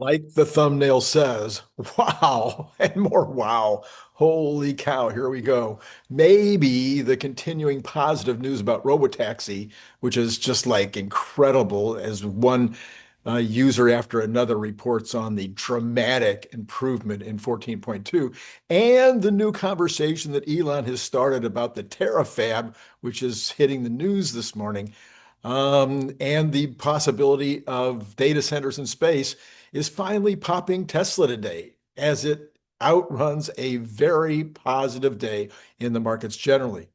Like the thumbnail says, wow, and more wow. Holy cow, here we go. Maybe the continuing positive news about robotaxi, which is just like incredible as one user after another reports on the dramatic improvement in 14.2, and the new conversation that Elon has started about the terafab, which is hitting the news this morning, and the possibility of data centers in space is finally popping Tesla today as it outruns a very positive day in the markets generally.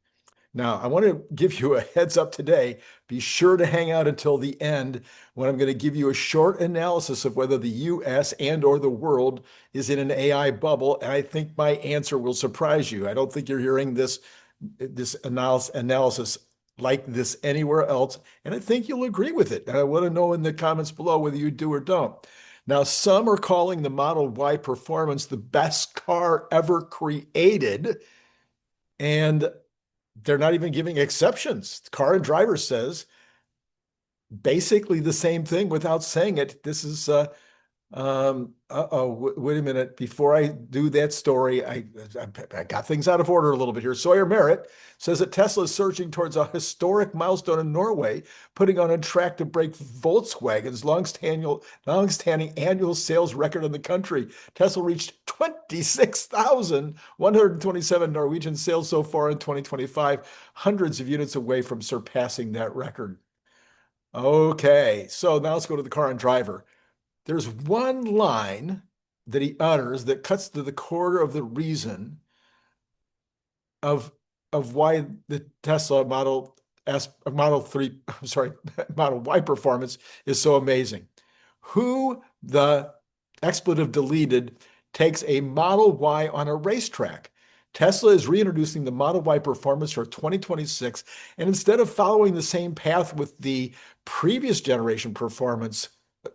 Now, I want to give you a heads up today. Be sure to hang out until the end when I'm going to give you a short analysis of whether the US and or the world is in an AI bubble. And I think my answer will surprise you. I don't think you're hearing this analysis like this anywhere else. And I think you'll agree with it. And I want to know in the comments below whether you do or don't. Now, some are calling the Model Y Performance the best car ever created. And they're not even giving exceptions. Car and Driver says basically the same thing without saying it. This is wait a minute. Before I do that story, I got things out of order a little bit here. Sawyer Merritt says that Tesla is surging towards a historic milestone in Norway, putting on a track to break Volkswagen's longstanding annual sales record in the country. Tesla reached 26,127 Norwegian sales so far in 2025, hundreds of units away from surpassing that record. Okay, so now let's go to the Car and Driver. There's one line that he utters that cuts to the core of the reason of why the Tesla Model 3, I'm sorry, Model Y performance is so amazing. Who, the expletive deleted, takes a Model Y on a racetrack? Tesla is reintroducing the Model Y performance for 2026, and instead of following the same path with the previous generation performance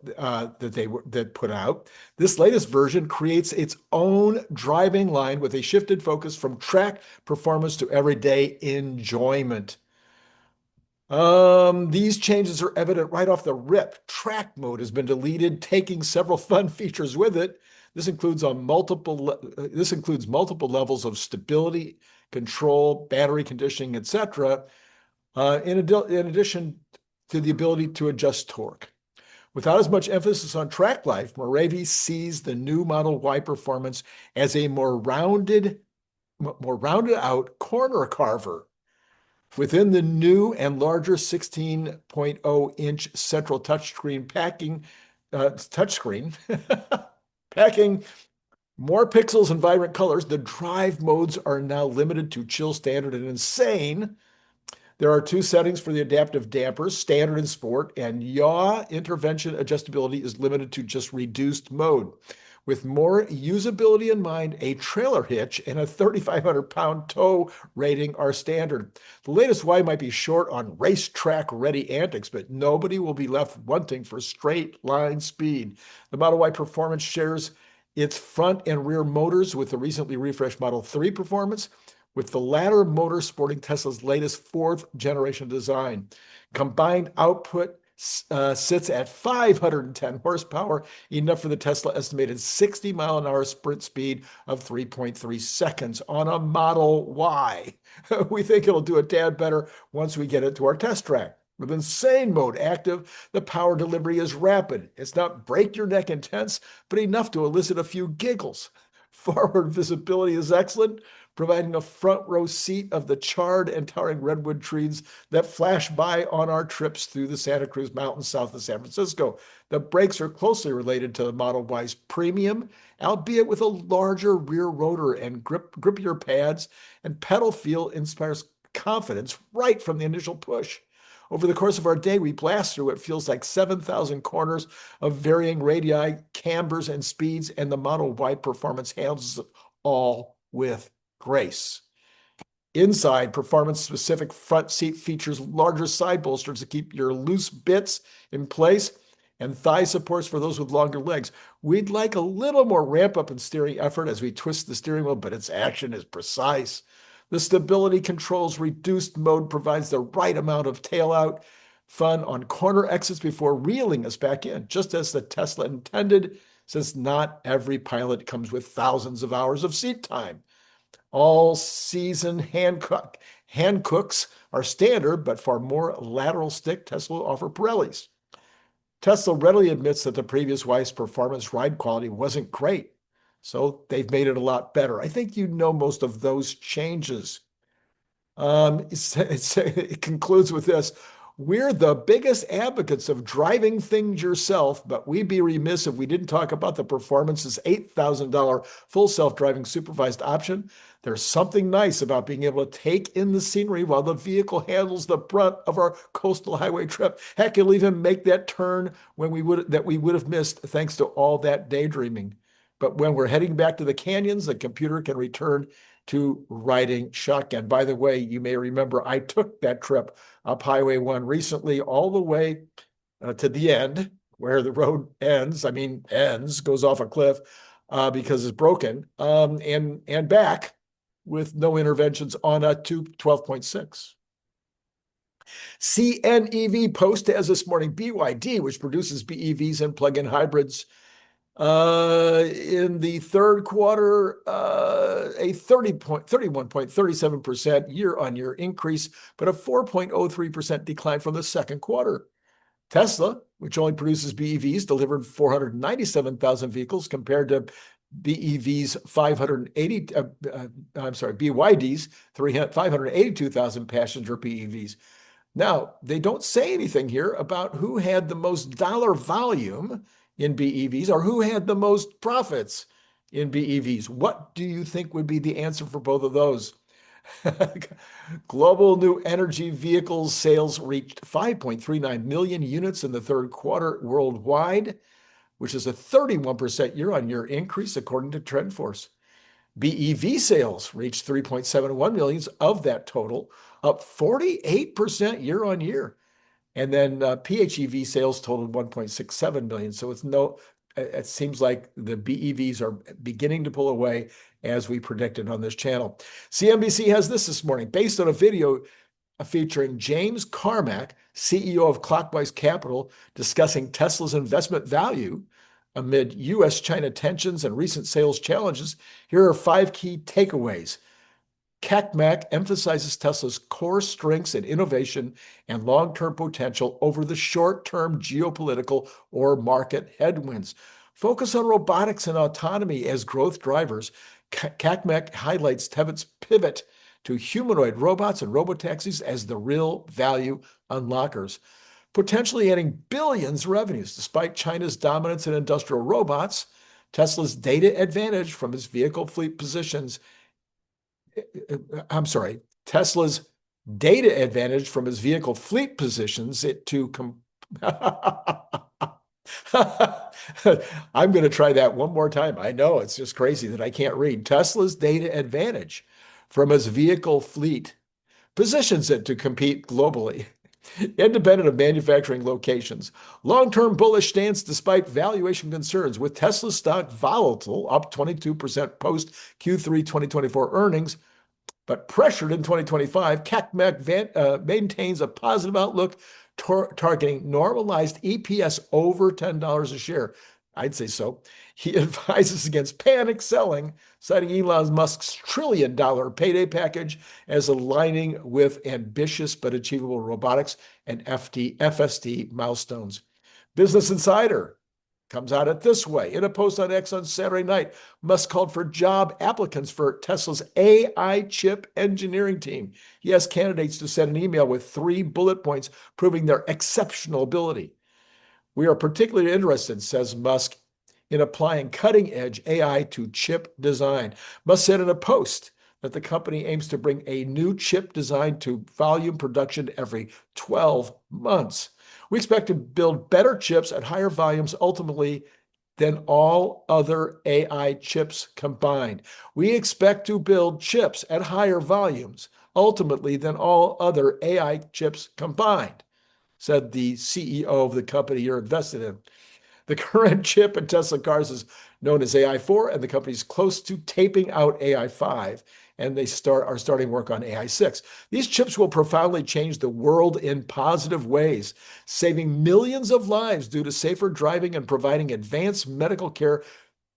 that put out, this latest version creates its own driving line with a shifted focus from track performance to everyday enjoyment. These changes are evident right off the rip. Track mode has been deleted, taking several fun features with it. This includes multiple levels of stability, control, battery conditioning, etc. In addition to the ability to adjust torque. Without as much emphasis on track life, Moravi sees the new Model Y performance as a more rounded out corner carver. Within the new and larger 16.0-inch central touchscreen packing more pixels and vibrant colors, the drive modes are now limited to chill, standard, and insane. There are two settings for the adaptive dampers, standard and sport, and yaw intervention adjustability is limited to just reduced mode. With more usability in mind, a trailer hitch and a 3,500-pound tow rating are standard. The latest Y might be short on racetrack-ready antics, but nobody will be left wanting for straight-line speed. The Model Y Performance shares its front and rear motors with the recently refreshed Model 3 Performance, with the latter motor sporting Tesla's latest fourth-generation design. Combined output sits at 510 horsepower, enough for the Tesla estimated 60-mile-an-hour sprint speed of 3.3 seconds on a Model Y. We think it'll do a tad better once we get it to our test track. With insane mode active, the power delivery is rapid. It's not break-your-neck intense, but enough to elicit a few giggles. Forward visibility is excellent, providing a front row seat of the charred and towering redwood trees that flash by on our trips through the Santa Cruz Mountains south of San Francisco. The brakes are closely related to the Model Y's premium, albeit with a larger rear rotor and grippier pads, and pedal feel inspires confidence right from the initial push. Over the course of our day, we blast through what feels like 7,000 corners of varying radii, cambers, and speeds, and the Model Y Performance handles it all with grace. Inside, performance-specific front seat features larger side bolsters to keep your loose bits in place and thigh supports for those with longer legs. We'd like a little more ramp up in steering effort as we twist the steering wheel, but its action is precise. The stability controls reduced mode provides the right amount of tail out fun on corner exits before reeling us back in, just as the Tesla intended. since not every pilot comes with thousands of hours of seat time. All season hand cooks are standard, but for more lateral stick, Tesla will offer Pirellis. Tesla readily admits that the previous Y's performance ride quality wasn't great, so they've made it a lot better. I think you know most of those changes. It concludes with this. We're the biggest advocates of driving things yourself, but we'd be remiss if we didn't talk about the Performance's $8,000 full self-driving supervised option. There's something nice about being able to take in the scenery while the vehicle handles the brunt of our coastal highway trip. Heck, you'll even make that turn when we would have missed thanks to all that daydreaming. But when we're heading back to the canyons, the computer can return to riding shotgun. By the way, you may remember I took that trip up Highway 1 recently all the way to the end where the road ends. I mean, goes off a cliff because it's broken, and back with no interventions on a 12.6. CNEV post as this morning, BYD, which produces BEVs and plug-in hybrids, in the third quarter, a 31.37% year-on-year increase, but a 4.03% decline from the second quarter. Tesla, which only produces BEVs, delivered 497,000 vehicles compared to BYD's 582,000 passenger BEVs. Now, they don't say anything here about who had the most dollar volume in BEVs or who had the most profits in BEVs. What do you think would be the answer for both of those? Global new energy vehicles sales reached 5.39 million units in the third quarter worldwide, which is a 31% year-on-year increase according to TrendForce. BEV sales reached 3.71 million of that total, up 48% year-on-year. And then PHEV sales totaled 1.67 million. So it seems like the BEVs are beginning to pull away as we predicted on this channel. CNBC has this morning, based on a video featuring James Carmack, CEO of Clockwise Capital, discussing Tesla's investment value amid U.S.-China tensions and recent sales challenges. Here are 5 key takeaways. Carmack emphasizes Tesla's core strengths in innovation and long-term potential over the short-term geopolitical or market headwinds. Focus on robotics and autonomy as growth drivers. Carmack highlights Tesla's pivot to humanoid robots and robotaxis as the real value unlockers, potentially adding billions revenues. Despite China's dominance in industrial robots, Tesla's data advantage from its vehicle fleet positions Tesla's data advantage from his vehicle fleet positions it to I'm going to try that one more time. I know it's just crazy that I can't read. Tesla's data advantage from his vehicle fleet positions it to compete globally, independent of manufacturing locations. Long-term bullish stance despite valuation concerns, with Tesla stock volatile, up 22% post Q3 2024 earnings, but pressured in 2025. Carmack maintains a positive outlook, targeting normalized EPS over $10 a share. I'd say so. He advises against panic selling, citing Elon Musk's trillion-dollar payday package as aligning with ambitious but achievable robotics and FSD milestones. Business Insider comes at it this way. In a post on X on Saturday night, Musk called for job applicants for Tesla's AI chip engineering team. He asked candidates to send an email with 3 bullet points proving their exceptional ability. We are particularly interested, says Musk, in applying cutting-edge AI to chip design. Musk said in a post that the company aims to bring a new chip design to volume production every 12 months. We expect to build better chips at higher volumes ultimately than all other AI chips combined. We expect to build chips at higher volumes ultimately than all other AI chips combined, said the CEO of the company you're invested in. The current chip in Tesla cars is known as AI4, and the company's close to taping out AI5, and they are starting work on AI6. These chips will profoundly change the world in positive ways, saving millions of lives due to safer driving and providing advanced medical care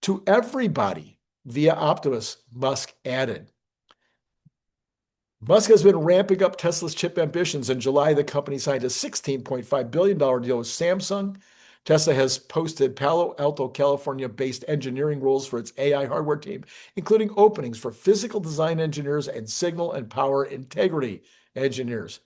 to everybody via Optimus, Musk added. Musk has been ramping up Tesla's chip ambitions. In July, the company signed a $16.5 billion deal with Samsung. Tesla has posted Palo Alto, California-based engineering roles for its AI hardware team, including openings for physical design engineers and signal and power integrity engineers.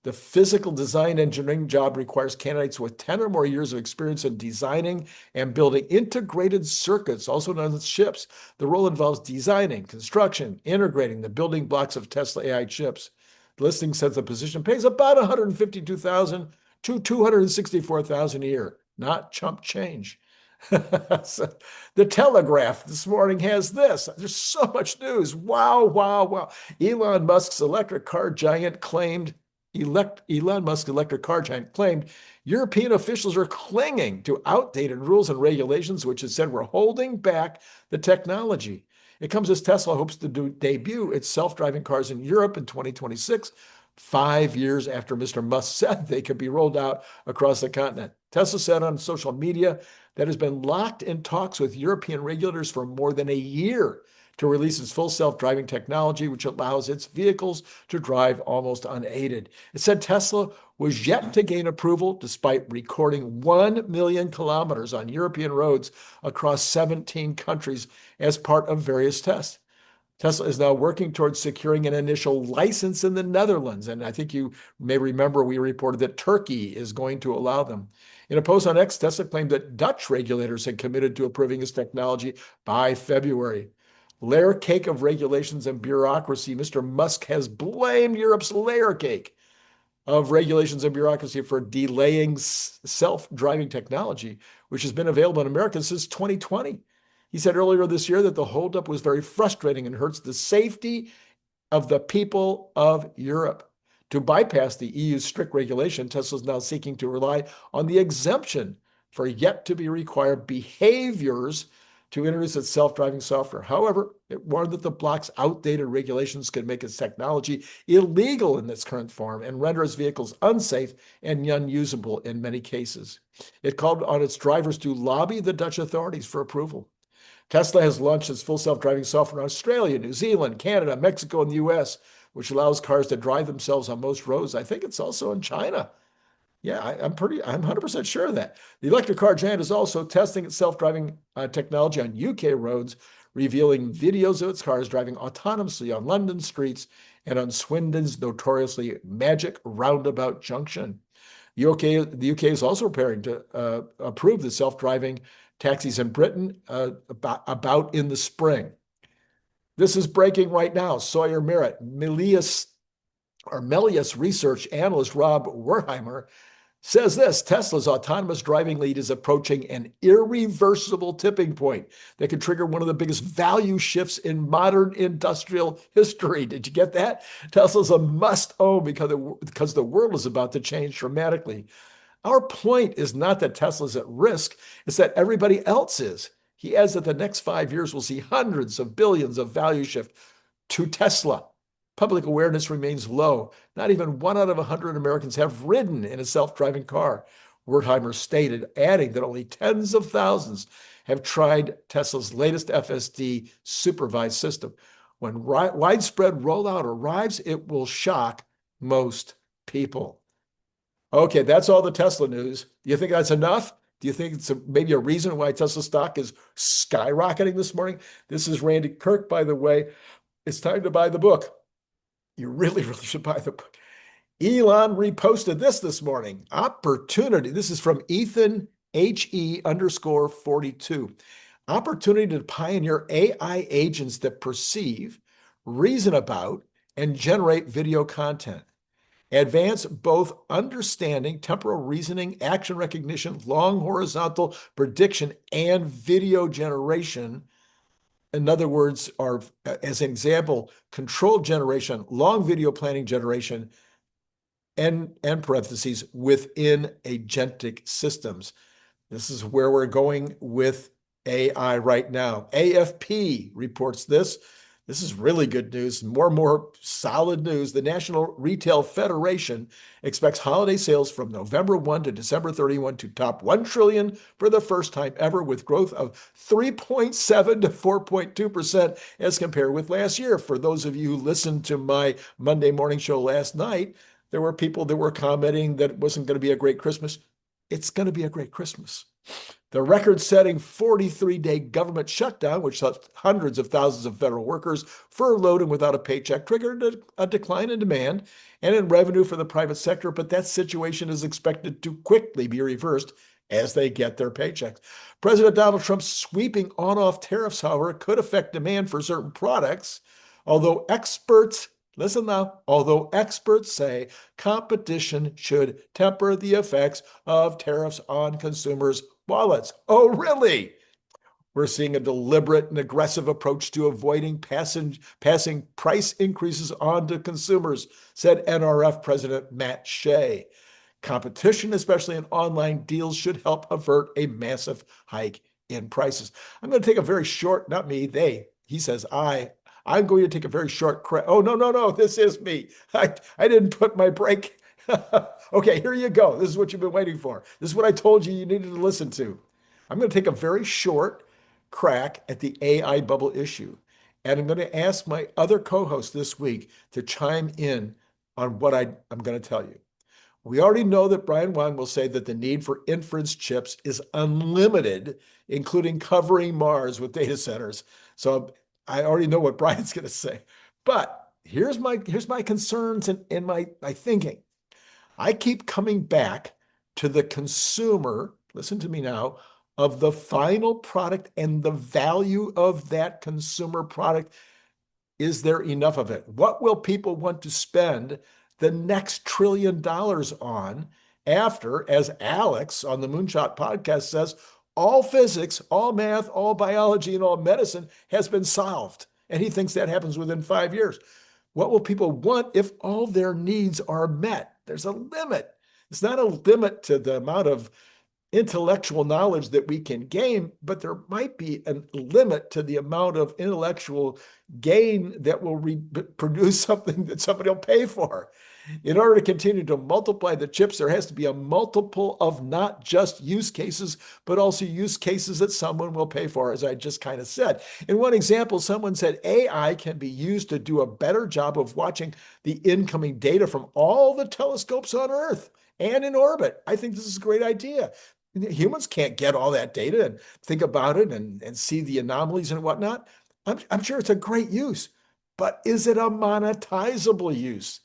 The physical design engineering job requires candidates with 10 or more years of experience in designing and building integrated circuits, also known as chips. The role involves designing, construction, integrating the building blocks of Tesla AI chips. The listing says the position pays about $152,000 to $264,000 a year, not chump change. So, the Telegraph this morning has this. There's so much news. Wow, wow, wow. Elon Musk's electric car giant claimed European officials are clinging to outdated rules and regulations, which it said were holding back the technology. It comes as Tesla hopes to debut its self-driving cars in Europe in 2026, 5 years after Mr. Musk said they could be rolled out across the continent. Tesla said on social media that has been locked in talks with European regulators for more than a year to release its full self-driving technology, which allows its vehicles to drive almost unaided. It said Tesla was yet to gain approval despite recording 1 million kilometers on European roads across 17 countries as part of various tests. Tesla is now working towards securing an initial license in the Netherlands. And I think you may remember we reported that Turkey is going to allow them. In a post on X, Tesla claimed that Dutch regulators had committed to approving its technology by February. Layer cake of regulations and bureaucracy. Mr. Musk has blamed Europe's layer cake of regulations and bureaucracy for delaying self-driving technology, which has been available in America since 2020. He said earlier this year that the holdup was very frustrating and hurts the safety of the people of Europe. To bypass the EU's strict regulation, Tesla is now seeking to rely on the exemption for yet to be required behaviors to introduce its self-driving software. However, it warned that the bloc's outdated regulations could make its technology illegal in its current form and render its vehicles unsafe and unusable in many cases. It called on its drivers to lobby the Dutch authorities for approval. Tesla has launched its full self-driving software in Australia, New Zealand, Canada, Mexico, and the US, which allows cars to drive themselves on most roads. I think it's also in China. Yeah, I'm 100% sure of that. The electric car giant is also testing its self-driving technology on UK roads, revealing videos of its cars driving autonomously on London streets and on Swindon's notoriously magic roundabout junction. The UK is also preparing to approve the self-driving taxis in Britain about in the spring. This is breaking right now. Sawyer Merritt, Melius research analyst Rob Wertheimer says this: Tesla's autonomous driving lead is approaching an irreversible tipping point that could trigger one of the biggest value shifts in modern industrial history. Did you get that? Tesla's a must-own because the world is about to change dramatically. Our point is not that Tesla's at risk, it's that everybody else is. He adds that the next 5 years will see hundreds of billions of value shift to Tesla. Public awareness remains low. Not even 1 out of 100 Americans have ridden in a self-driving car, Wertheimer stated, adding that only tens of thousands have tried Tesla's latest FSD supervised system. When widespread rollout arrives, it will shock most people. Okay, that's all the Tesla news. Do you think that's enough? Do you think it's maybe a reason why Tesla stock is skyrocketing this morning? This is Randy Kirk, by the way. It's time to buy the book. You really, really should buy the book. Elon reposted this morning. Opportunity. This is from Ethan HE_42. Opportunity to pioneer AI agents that perceive, reason about, and generate video content. Advance both understanding, temporal reasoning, action recognition, long horizontal prediction, and video generation. In other words, are, as an example, control generation, long video planning generation, and parentheses, within agentic systems. This is where we're going with AI right now. AFP reports this. This is really good news, more and more solid news. The National Retail Federation expects holiday sales from November 1 to December 31 to top 1 trillion for the first time ever, with growth of 3.7 to 4.2% as compared with last year. For those of you who listened to my Monday morning show last night, there were people that were commenting that it wasn't going to be a great Christmas. It's going to be a great Christmas. The record-setting 43-day government shutdown, which left hundreds of thousands of federal workers furloughed and without a paycheck, triggered a decline in demand and in revenue for the private sector, but that situation is expected to quickly be reversed as they get their paychecks. President Donald Trump's sweeping on-off tariffs, however, could affect demand for certain products, although experts say competition should temper the effects of tariffs on consumers' wallets. Oh, really? We're seeing a deliberate and aggressive approach to avoiding passing price increases on to consumers, said NRF President Matt Shea. Competition, especially in online deals, should help avert a massive hike in prices. I'm going to take a very short, not me, they, he says, I'm going to take a very short oh, no, this is me. I didn't put my break. Okay, here you go. This is what you've been waiting for. This is what I told you needed to listen to. I'm going to take a very short crack at the AI bubble issue. And I'm going to ask my other co-host this week to chime in on what I'm going to tell you. We already know that Brian Wang will say that the need for inference chips is unlimited, including covering Mars with data centers. So I already know what Brian's going to say. But here's my concerns and my thinking. I keep coming back to the consumer, listen to me now, of the final product and the value of that consumer product. Is there enough of it? What will people want to spend the next $1 trillion on after, as Alex on the Moonshot podcast says, all physics, all math, all biology, and all medicine has been solved. And he thinks that happens within 5 years. What will people want if all their needs are met? There's a limit. It's not a limit to the amount of intellectual knowledge that we can gain, but there might be a limit to the amount of intellectual gain that will produce something that somebody will pay for. In order to continue to multiply the chips, there has to be a multiple of not just use cases, but also use cases that someone will pay for, as I just kind of said. In one example, someone said AI can be used to do a better job of watching the incoming data from all the telescopes on Earth and in orbit. I think this is a great idea. Humans can't get all that data and think about it and see the anomalies and whatnot. I'm sure it's a great use, but is it a monetizable use?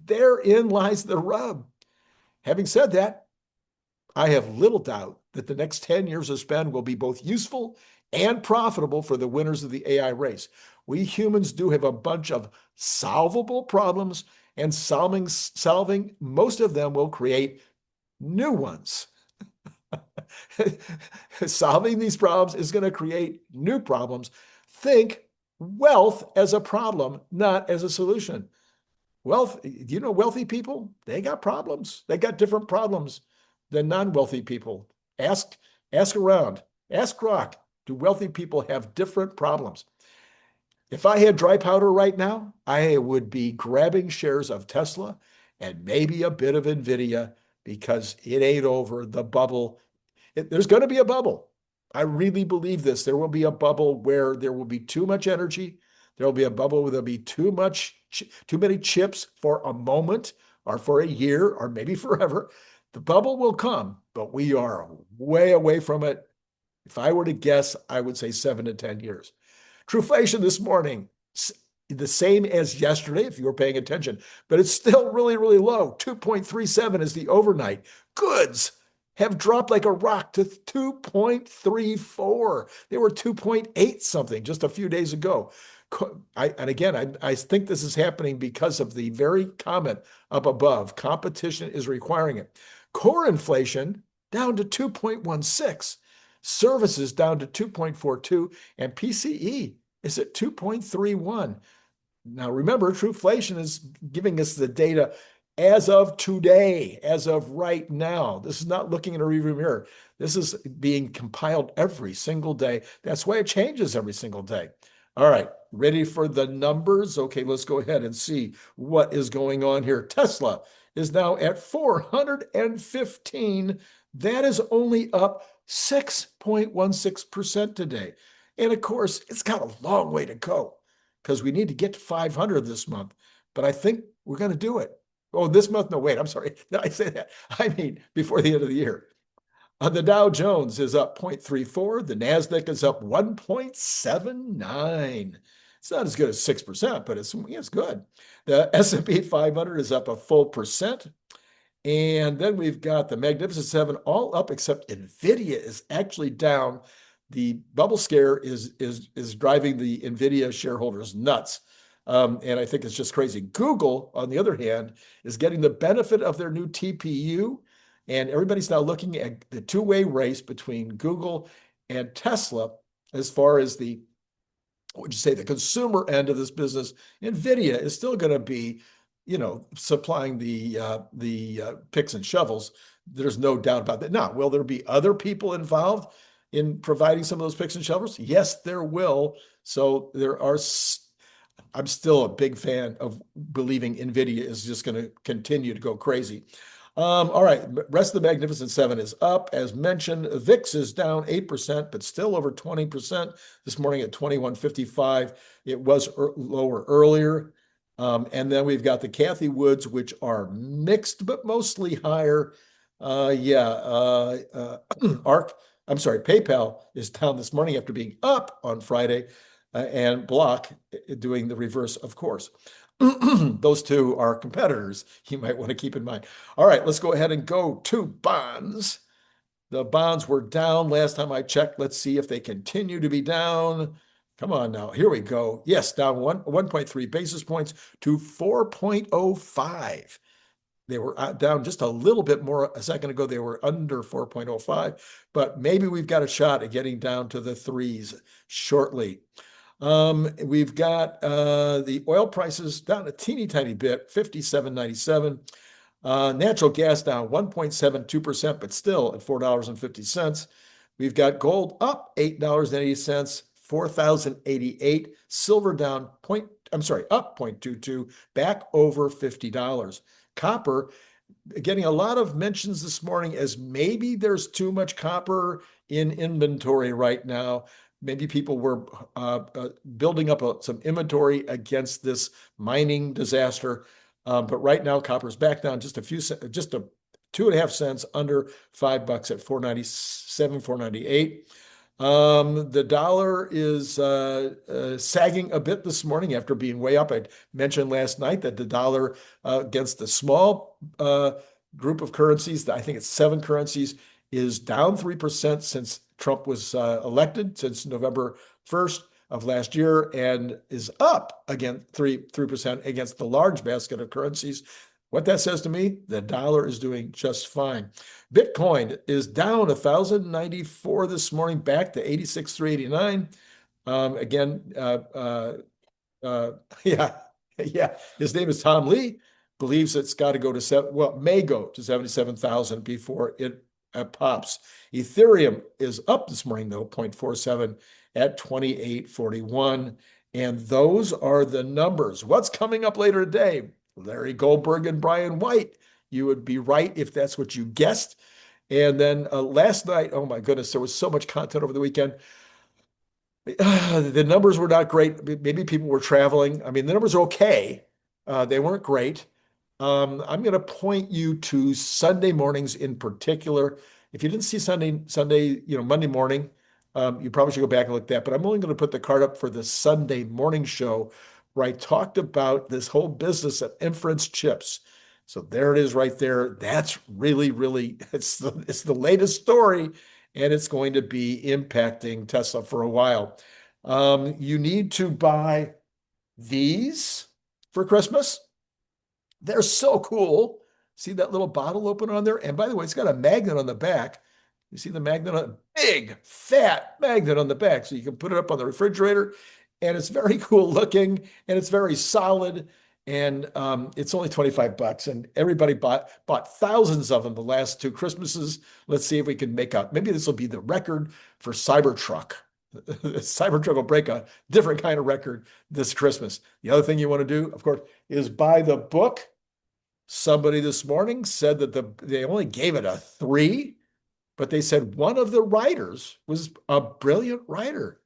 Therein lies the rub. Having said that, I have little doubt that the next 10 years of spend will be both useful and profitable for the winners of the AI race. We humans do have a bunch of solvable problems, and solving most of them will create new ones. Solving these problems is going to create new problems. Think wealth as a problem, not as a solution. Wealth, you know, wealthy people, they got problems. They got different problems than non-wealthy people. Ask around. Ask Grok. Do wealthy people have different problems? If I had dry powder right now, I would be grabbing shares of Tesla and maybe a bit of NVIDIA, because it ain't over. The bubble, there's going to be a bubble. I really believe this. There will be a bubble where there will be too much energy. There will be a bubble where there'll be too many chips for a moment or for a year or maybe forever. The bubble will come, but we are way away from it. If I were to guess, I would say 7 to 10 years. Trueflation this morning, the same as yesterday, if you were paying attention, but it's still really, really low. 2.37 is the overnight. Goods have dropped like a rock to 2.34. They were 2.8 something just a few days ago. I think this is happening because of the very comment up above. Competition is requiring it. Core inflation down to 2.16. Services down to 2.42, and PCE is at 2.31. Now, remember, Trueflation is giving us the data as of today, as of right now. This is not looking in a rearview mirror. This is being compiled every single day. That's why it changes every single day. All right, ready for the numbers? Okay, let's go ahead and see what is going on here. Tesla is now at 415. That is only up 6.16% today. And of course, it's got a long way to go because we need to get to 500 this month. But I think we're going to do it. Oh, this month? No, wait, I'm sorry. Did I say that? I mean, before the end of the year. The Dow Jones is up 0.34. The NASDAQ is up 1.79. It's not as good as 6%, but it's good. The S&P 500 is up a full percent. And then we've got the Magnificent Seven all up, except NVIDIA is actually down. The bubble scare is driving the NVIDIA shareholders nuts. And I think it's just crazy. Google, on the other hand, is getting the benefit of their new TPU. And everybody's now looking at the two-way race between Google and Tesla as far as the, what would you say, the consumer end of this business. NVIDIA is still going to be, supplying the picks and shovels. There's no doubt about that. Now, will there be other people involved in providing some of those picks and shovels? Yes, there will. So I'm still a big fan of believing NVIDIA is just going to continue to go crazy. All right, rest of the Magnificent Seven is up. As mentioned, VIX is down 8%, but still over 20% this morning at 21.55. It was lower earlier. And then we've got the Cathie Woods, which are mixed, but mostly higher. PayPal is down this morning after being up on Friday, and Block doing the reverse, of course. Those two are competitors you might want to keep in mind. All right, let's go ahead and go to bonds. The bonds were down last time I checked. Let's see if they continue to be down. Come on now. Here we go. Yes, down 1.3 basis points to 4.05. They were down just a little bit more a second ago. They were under 4.05, but maybe we've got a shot at getting down to the threes shortly. We've got the oil prices down a teeny tiny bit, 57.97. Natural gas down 1.72%, but still at $4.50. We've got gold up $8.80, 4,088. Silver down up 0.22, back over $50. Copper getting a lot of mentions this morning as maybe there's too much copper in inventory right now. Maybe people were building up some inventory against this mining disaster. But right now, copper's back down just a 2.5 cents under $5 at 497, 498. The dollar is sagging a bit this morning after being way up. I mentioned last night that the dollar against the small group of currencies, I think it's 7 currencies, is down 3% since Trump was elected, since November 1st of last year, and is up again 3% against the large basket of currencies. What that says to me, the dollar is doing just fine. Bitcoin is down 1,094 this morning, back to 86,389. His name is Tom Lee. Believes it's got to go to may go to 77,000 before it pops. Ethereum is up this morning though, 0.47 at 28.41. And those are the numbers. What's coming up later today? Larry Goldberg and Brian White. You would be right if that's what you guessed. And then last night, oh my goodness, there was so much content over the weekend. The numbers were not great. Maybe people were traveling. I mean, the numbers are okay. They weren't great. I'm going to point you to Sunday mornings in particular. If you didn't see Monday morning, you probably should go back and look at that. But I'm only going to put the card up for the Sunday morning show where I talked about this whole business of inference chips. So there it is right there. That's really, really, it's the latest story, and it's going to be impacting Tesla for a while. You need to buy these for Christmas. They're so cool. See that little bottle opener on there? And by the way, it's got a magnet on the back. You see the magnet on big, fat magnet on the back. So you can put it up on the refrigerator, and it's very cool looking, and it's very solid. and it's only 25 bucks. And everybody bought thousands of them the last two Christmases. Let's see if we can make out. Maybe this will be the record for Cybertruck. Cybertruck will break a different kind of record this Christmas. The other thing you want to do, of course, is buy the book. Somebody this morning said that they only gave it a 3, but they said one of the writers was a brilliant writer.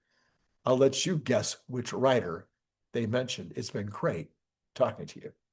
I'll let you guess which writer they mentioned. It's been great talking to you.